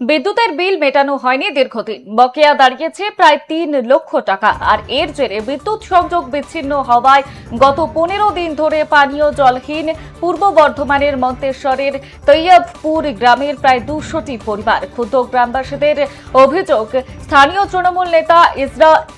বিদ্যুতের বিল মেটানো হয়নি দীর্ঘদিন, বকেয়া দাঁড়িয়েছে প্রায় ৩ লক্ষ টাকা। আর এর জেরে বিদ্যুৎ সংযোগ বিচ্ছিন্ন হওয়ায় গত ১৫ দিন ধরে পানীয় জলহীন পূর্ব বর্ধমানের মন্তেশ্বরের তৈয়বপুর গ্রামের প্রায় ২০০টি পরিবার। ক্ষুব্ধ গ্রামবাসীদের অভিযোগ, স্থানীয় তৃণমূল নেতা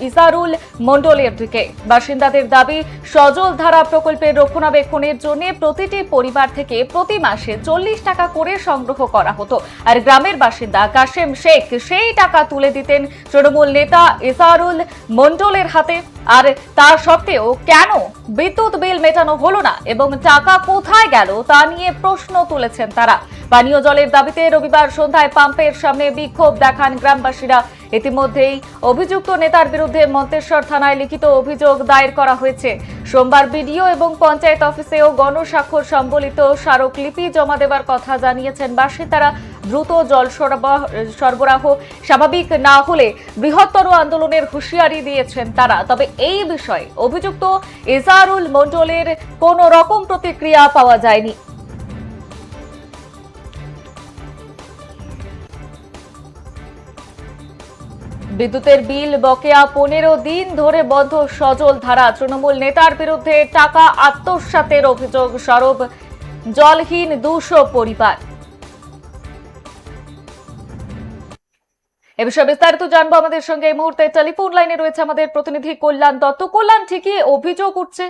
ইসারুল মণ্ডলের দিকে। বাসিন্দাদের দাবি, সজল ধারা প্রকল্পের রক্ষণাবেক্ষণের জন্য প্রতিটি পরিবার থেকে প্রতি মাসে ৪০ টাকা করে সংগ্রহ করা হতো। আর গ্রামের বাসিন্দা কাশেম শেখ সেই টাকা তুলে দিতেন তৃণমূল নেতা ইসারুল মণ্ডলের হাতে। আর তার সত্ত্বেও কেন বিদ্যুৎ বিল মেটানো হলো না এবং টাকা কোথায় গেল তা নিয়ে প্রশ্ন তুলেছেন তারা। পানীয় জলের দাবিতে রবিবার সন্ধ্যায় পাম্পের সামনে বিক্ষোভ দেখান গ্রামবাসীরা। ইতিমধ্যেই অভিযুক্ত নেতার বিরুদ্ধে মন্তেশ্বর থানায় লিখিত অভিযোগ দায়ের করা হয়েছে। সোমবার বিডিও এবং পঞ্চায়েত অফিসেও গণস্বাক্ষর সম্বলিত স্মারকলিপি জমা দেওয়ার কথা জানিয়েছেন বাসিন্দারা। দ্রুত জল সরবরাহ স্বাভাবিক না হলে বৃহত্তর আন্দোলনের হুঁশিয়ারি দিয়েছেন তারা। তবে এই বিষয়ে অভিযুক্ত ইসারুল মণ্ডলের কোনো রকম প্রতিক্রিয়া পাওয়া যায়নি। বিদ্যুতের বিল বকেয়া ১৫ দিন ধরে বন্ধ সজল ধারা। তৃণমূল নেতার বিরুদ্ধে টাকা আত্মসাতের অভিযোগ, সরব জলহীন ২০০ পরিবার। এ বিষয়ে বিস্তারিত জানবো। আমাদের সঙ্গে এই মুহূর্তে টেলিফোন লাইনে রয়েছে আমাদের প্রতিনিধি কল্যাণ দত্ত। কল্যাণ, ঠিকই অভিযোগ উঠছে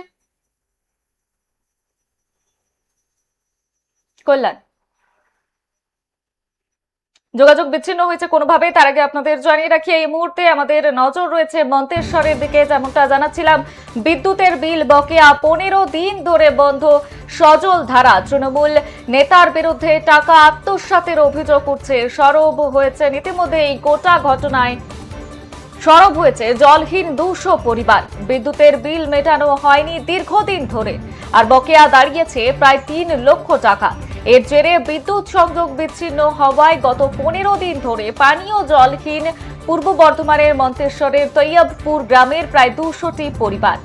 কল্যাণ, যোগাযোগ বিচ্ছিন্ন হয়েছে কোনোভাবে। তার আগে আপনাদের জানিয়ে রাখি, এই মুহূর্তে আমাদের নজর রয়েছে মন্তেশ্বরের দিকে। যেমনটা জানাচ্ছিলাম, বিদ্যুতের বিল বকেয়া ১৫ দিন ধরে বন্ধ সজল ধারা। তৃণমূল নেতার বিরুদ্ধে টাকা আত্মসাতের অভিযোগ উঠছে। সরব হয়েছে ইতিমধ্যে এই গোটা ঘটনায় সরব হয়েছে জলহীন ২০০ পরিবার। বিদ্যুতের বিল মেটানো হয়নি দীর্ঘদিন ধরে, আর বকেয়া দাঁড়িয়েছে প্রায় ৩ লক্ষ টাকা। এর জেরে বিদ্যুৎ সংযোগ বিচ্ছিন্ন হওয়ায় গত ১৫ দিন ধরে পানীয় জলহীন পূর্ব বর্ধমানের মন্তেশ্বরের তৈয়বপুর গ্রামের প্রায় ২০০টি পরিবার।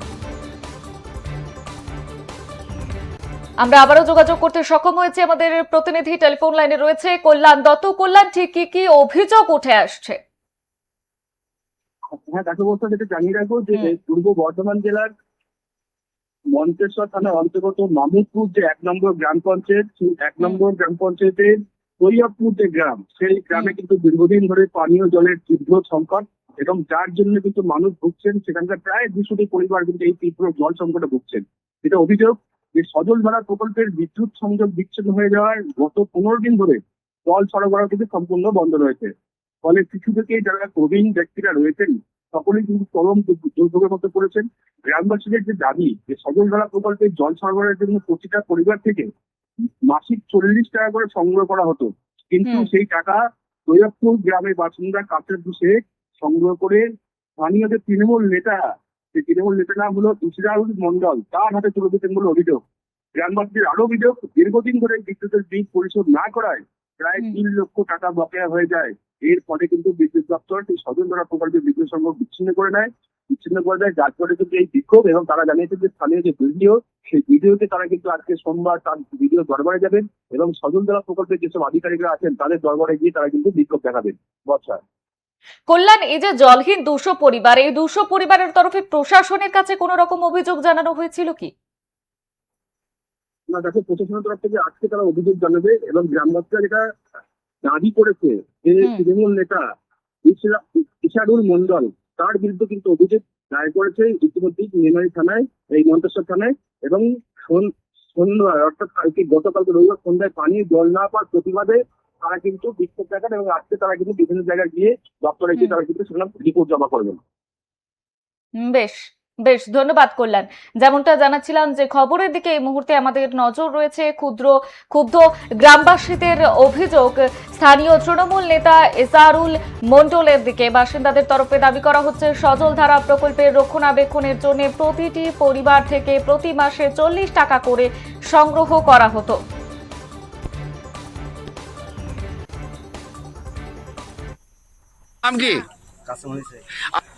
আমরা আবারও যোগাযোগ করতে সক্ষম হয়েছি। আমাদের প্রতিনিধি টেলিফোন লাইনে রয়েছে কল্যাণ দত্ত। কল্যাণ, ঠিক কি অভিযোগ উঠে আসছে? হ্যাঁ, তাকে বলতে যেটা জানিয়ে রাখবো যে পূর্ব বর্ধমান জেলার মন্তেশ্বর থানার অন্তর্গত মামুদপুর যে ১ নম্বর গ্রাম পঞ্চায়েত, সেই ১ নম্বর গ্রাম পঞ্চায়েতের তৈয়বপুর যে গ্রাম, সেই গ্রামে কিন্তু দীর্ঘদিন ধরে পানীয় জলের তীব্র সংকট, এবং যার জন্য কিন্তু মানুষ ভুগছেন। সেখানকার প্রায় ২০০টি পরিবার কিন্তু এই তীব্র জল সংকটে ভুগছেন। এটা অভিযোগ যে সজল ধারা প্রকল্পের বিদ্যুৎ সংযোগ বিচ্ছিন্ন হয়ে যাওয়ার গত ১৫ দিন ধরে জল সরবরাহ কিন্তু সম্পূর্ণ বন্ধ রয়েছে। ফলে কিছু থেকে যারা প্রবীণ ব্যক্তিরা রয়েছেন সকলেই কিন্তু চরম দুর্ভোগের মধ্যে পড়েছেন। গ্রামবাসীদের যে দাবি যে সজল ধারা প্রকল্পের জল সরবরাহের জন্য প্রতিটা পরিবার থেকে মাসিক ৪০ টাকা করে সংগ্রহ করা হতো, কিন্তু সেই টাকা তৈয়বপুর গ্রামের বাসিন্দা কাছের দুষে সংগ্রহ করে স্থানীয় যে তৃণমূল নেতা, সেই তৃণমূল নেতার নাম হলো ইসরাউল মণ্ডল, তার হাতে তুলে দিতেন বলে অভিযোগ। গ্রামবাসীদের আরো অভিযোগ, দীর্ঘদিন ধরে বিদ্যুতের বিল পরিশোধ না করায় প্রায় ৩ লক্ষ টাকা বকেয়া হয়ে যায়। এর ফলে কিন্তু বিদ্যুৎ দপ্তর সেই সজল ধারা প্রকল্পের বিদ্যুৎ সংযোগ বিচ্ছিন্ন করে দেয়, যার ফলে কিন্তু এই বিক্ষোভ। এবং তারা জানিয়েছে যে স্থানীয় যে ভিডিও, সেই ভিডিওতে তারা কিন্তু আজকে সোমবার তার ভিডিও দরবারে যাবেন এবং সজল ধারা প্রকল্পের যেসব আধিকারিকরা আছেন তাদের দরবারে গিয়ে তারা কিন্তু বিক্ষোভ দেখাবেন। বর্ষা কল্যাণ, এই যে জলহীন ২০০ পরিবার, এই ২০০ পরিবারের তরফে প্রশাসনের কাছে কোন রকম অভিযোগ জানানো হয়েছিল কি? না, দেখো, প্রশাসনের তরফ থেকে আজকে তারা অভিযোগ জানাবে এবং গ্রামবাসীরা যেটা দাবি করেছে যে তৃণমূল নেতা ইসারুল মণ্ডল, তার বিরুদ্ধে কিন্তু অভিযোগ দায়ের করেছে ইতিমধ্যেই নিমাই থানায়, এই মন্তেশ্বর থানায়। এবং সন্ধ্যায়, অর্থাৎ গতকালকে রবিবার সন্ধ্যায় পানীয় জল না পাওয়ার প্রতিবাদে তারা কিন্তু বিক্ষোভ দেখান এবং আজকে তারা কিন্তু বিভিন্ন জায়গায় গিয়ে দপ্তরে গিয়ে তারা কিন্তু সেখানে রিপোর্ট জমা করবেন। বেশ বেশ, ধন্যবাদ কল্যাণ। যেমনটা জানাচ্ছিলাম যে খবরের দিকে এই মুহূর্তে আমাদের নজর রয়েছে। ক্ষুব্ধ গ্রামবাসীদের অভিযোগ, স্থানীয় তৃণমূল নেতা ইসারুল মণ্ডলের দিকে। বাসিন্দাদের তরফে দাবি করা হচ্ছে সজল ধারা প্রকল্পের রক্ষণাবেক্ষণের জন্য প্রতিটি পরিবার থেকে প্রতি মাসে ৪০ টাকা করে সংগ্রহ করা হতো।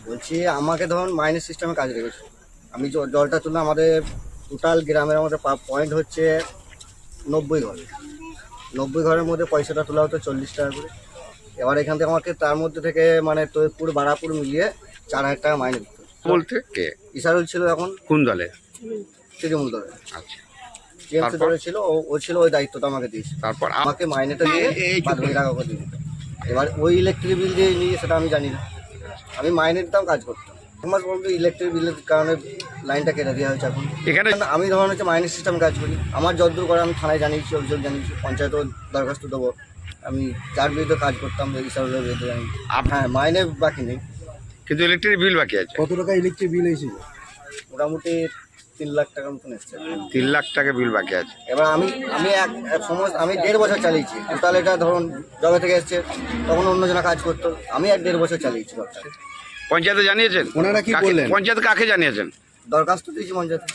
বলছি, আমাকে ধরুন মাইনের সিস্টেমে কাজ রেখেছে। আমি জলটা তুললাম, আমাদের টোটাল গ্রামের আমাদের পয়েন্ট হচ্ছে 90 ঘর। 90 ঘরের মধ্যে পয়সাটা তোলা হতো 40 টাকা করে। এবার এখান থেকে আমাকে তার মধ্যে থেকে মানে তৈপুর বারাপুর মিলিয়ে 4,000 টাকা মাইনে দিত। বলতে কে? ইসারুল ছিল এখন কোন দলে? তৃণমূল দলে, আচ্ছা, টিএমসি তারপর? দলে ছিল। ও ছিল ওই দায়িত্বটা আমাকে দিয়েছে। তারপর আমাকে মাইনেটা দিয়ে 5,000 টাকা করে দিয়ে দিত। এবার ওই ইলেকট্রিক বিল দিয়ে নিয়ে সেটা আমি জানি না, আমি মাইনে দিতাম, কাজ করতাম। আমার বলতে ইলেকট্রিক বিলের কারণে লাইনটা কেটে দেওয়া হয়েছে এখন। এখানে আমি ধরুন হচ্ছে মাইনের সিস্টেম কাজ করি, আমার যতদূর করে আমি থানায় জানিয়েছি, অভিযোগ জানিয়েছি, পঞ্চায়েতও দরখাস্ত দেবো। আমি যার বিরুদ্ধে কাজ করতাম ইসারুলের বিরুদ্ধে আমি, হ্যাঁ মাইনে বাকি নেই। কিন্তু ইলেকট্রিক বিল বাকি আছে। কত টাকা ইলেকট্রিক বিল এসেছিল? মোটামুটি 3 লাখ টাকার মতন এসছে। 3 লাখ টাকা বিল বাকি আছে। এবার আমি সমস্ত আমি 1.5 বছর চালিয়েছি টোটাল। এটা ধরুন জবে থেকে এসছে, তখন অন্যজনা কাজ করতো, আমি 1.5 বছর চালিয়েছি। পঞ্চায়েতে জানিয়েছেন? ওনারা কি বললেন? পঞ্চায়েত কাকে জানিয়েছেন? দরখাস্ত দিয়েছি পঞ্চায়েতে।